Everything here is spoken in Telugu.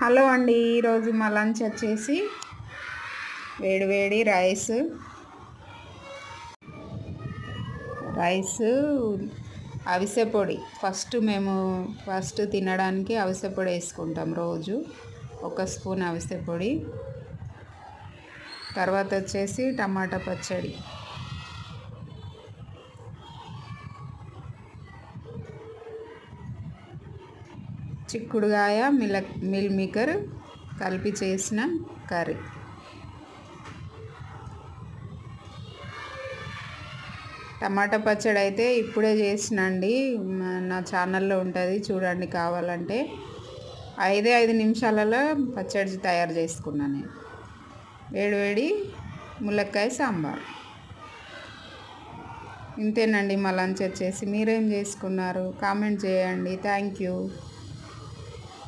హలో అండి, ఈరోజు మా లంచ్ వచ్చేసి వేడి రైస్ అవిసె పొడి. ఫస్ట్ తినడానికి అవిసె పొడి వేసుకుంటాం రోజు. 1 స్పూన్ అవిసె పొడి. తర్వాత వచ్చేసి టమాటా పచ్చడి, చిక్కుడుగాయ మిల్ మేకర్ కలిపి చేసిన కర్రీ. టమాటా పచ్చడి అయితే ఇప్పుడే చేసినండి, నా ఛానల్లో ఉంటుంది చూడండి కావాలంటే. 5 నిమిషాలలో పచ్చడి తయారు చేసుకున్నాను నేను. వేడి ములక్కాయ సాంబార్. ఇంతేనండి మా లంచ్ వచ్చేసి. మీరేం చేసుకున్నారు? కామెంట్ చేయండి. Thank you.